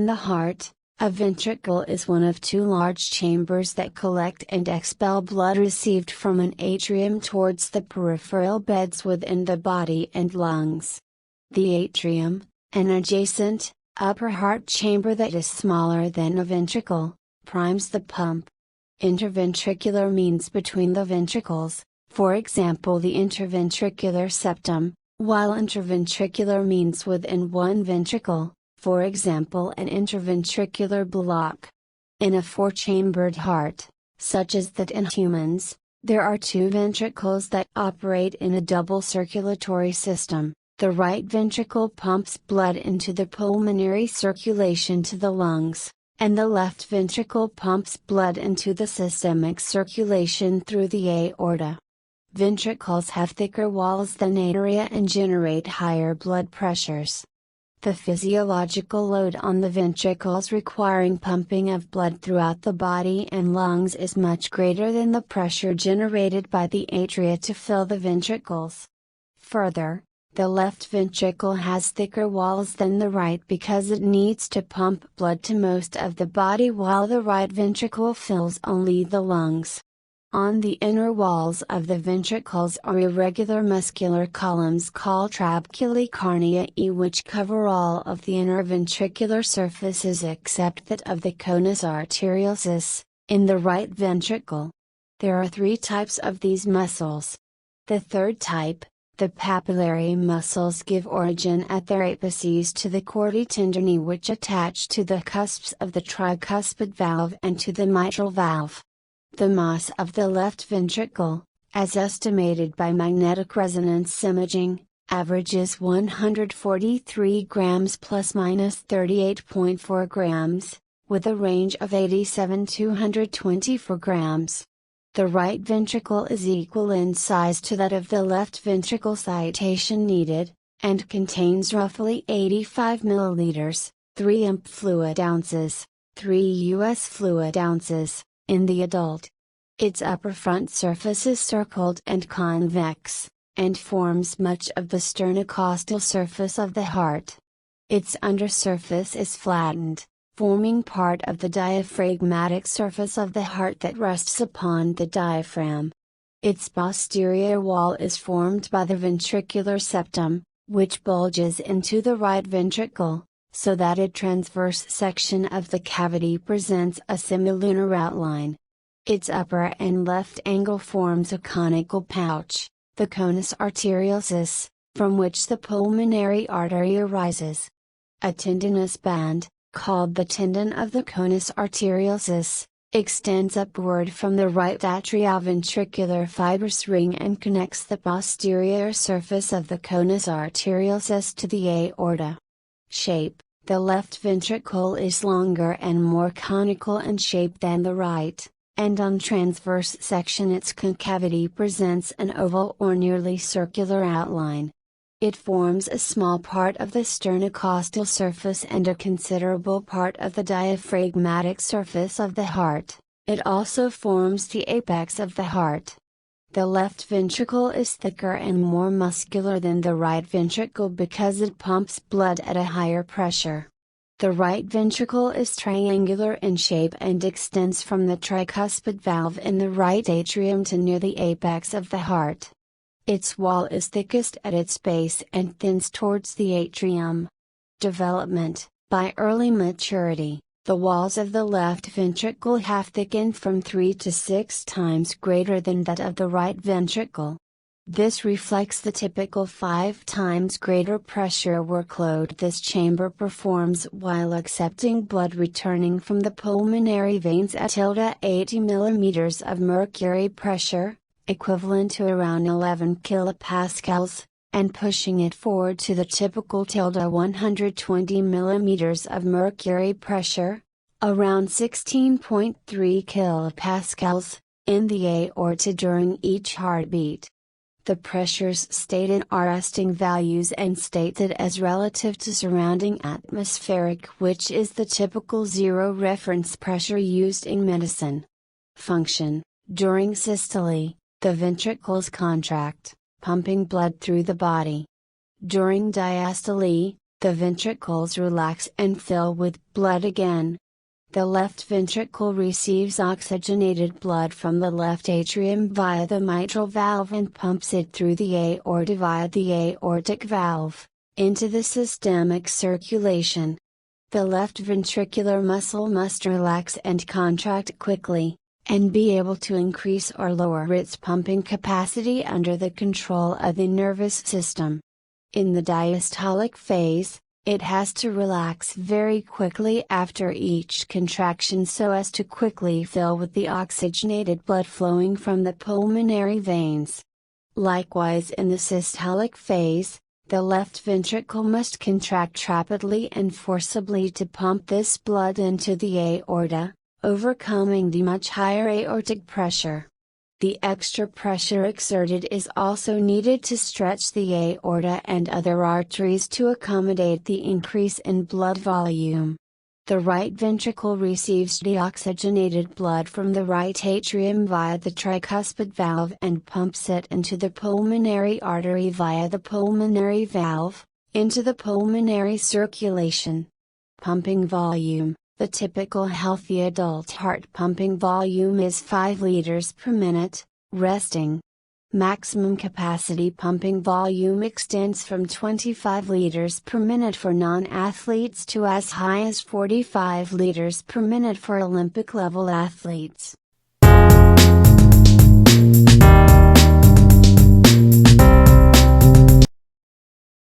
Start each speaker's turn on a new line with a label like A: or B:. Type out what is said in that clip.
A: the heart, a ventricle is one of two large chambers that collect and expel blood received from an atrium towards the peripheral beds within the body and lungs. The atrium, an adjacent, upper heart chamber that is smaller than a ventricle, primes the pump. Interventricular means between the ventricles, for example the interventricular septum, while intraventricular means within one ventricle, for example an interventricular block. In a four-chambered heart, such as that in humans, there are two ventricles that operate in a double circulatory system. The right ventricle pumps blood into the pulmonary circulation to the lungs, and the left ventricle pumps blood into the systemic circulation through the aorta. Ventricles have thicker walls than atria and generate higher blood pressures. The physiological load on the ventricles requiring pumping of blood throughout the body and lungs is much greater than the pressure generated by the atria to fill the ventricles. Further, the left ventricle has thicker walls than the right because it needs to pump blood to most of the body while the right ventricle fills only the lungs. On the inner walls of the ventricles are irregular muscular columns called trabeculae carneae which cover all of the inner ventricular surfaces except that of the conus arteriosus, in the right ventricle. There are three types of these muscles. The third type, the papillary muscles, give origin at their apices to the chordae tendineae which attach to the cusps of the tricuspid valve and to the mitral valve. The mass of the left ventricle, as estimated by magnetic resonance imaging, averages 143 grams plus minus 38.4 grams, with a range of 87 to 124 grams. The right ventricle is equal in size to that of the left ventricle citation needed, and contains roughly 85 milliliters, 3 imp fluid ounces, 3 US fluid ounces, in the adult. Its upper front surface is circled and convex, and forms much of the sternocostal surface of the heart. Its undersurface is flattened, forming part of the diaphragmatic surface of the heart that rests upon the diaphragm. Its posterior wall is formed by the ventricular septum, which bulges into the right ventricle, so that a transverse section of the cavity presents a semilunar outline. Its upper and left angle forms a conical pouch, the conus arteriosus, from which the pulmonary artery arises. A tendinous band, called the tendon of the conus arteriosus, extends upward from the right atrioventricular fibrous ring and connects the posterior surface of the conus arteriosus to the aorta. Shape: the left ventricle is longer and more conical in shape than the right, and on transverse section its concavity presents an oval or nearly circular outline. It forms a small part of the sternocostal surface and a considerable part of the diaphragmatic surface of the heart. It also forms the apex of the heart. The left ventricle is thicker and more muscular than the right ventricle because it pumps blood at a higher pressure. The right ventricle is triangular in shape and extends from the tricuspid valve in the right atrium to near the apex of the heart. Its wall is thickest at its base and thins towards the atrium. Development: by early maturity, the walls of the left ventricle have thickened from 3 to 6 times greater than that of the right ventricle. This reflects the typical 5 times greater pressure workload this chamber performs while accepting blood returning from the pulmonary veins at 80 mm of mercury pressure, equivalent to around 11 kilopascals, and pushing it forward to the typical 120 mm of mercury pressure, around 16.3 kilopascals, in the aorta during each heartbeat. The pressures stated are resting values and stated as relative to surrounding atmospheric, which is the typical zero reference pressure used in medicine. Function: during systole, the ventricles contract, pumping blood through the body. During diastole, The ventricles relax and fill with blood again. The left ventricle receives oxygenated blood from the left atrium via the mitral valve and pumps it through the aorta via the aortic valve, into the systemic circulation. The left ventricular muscle must relax and contract quickly, and be able to increase or lower its pumping capacity under the control of the nervous system. In the diastolic phase, it has to relax very quickly after each contraction so as to quickly fill with the oxygenated blood flowing from the pulmonary veins. Likewise, in the systolic phase, the left ventricle must contract rapidly and forcibly to pump this blood into the aorta, overcoming the much higher aortic pressure. The extra pressure exerted is also needed to stretch the aorta and other arteries to accommodate the increase in blood volume. The right ventricle receives deoxygenated blood from the right atrium via the tricuspid valve and pumps it into the pulmonary artery via the pulmonary valve, into the pulmonary circulation. Pumping volume. The typical healthy adult heart pumping volume is 5 liters per minute, resting. Maximum capacity pumping volume extends from 25 liters per minute for non-athletes to as high as 45 liters per minute for Olympic level athletes.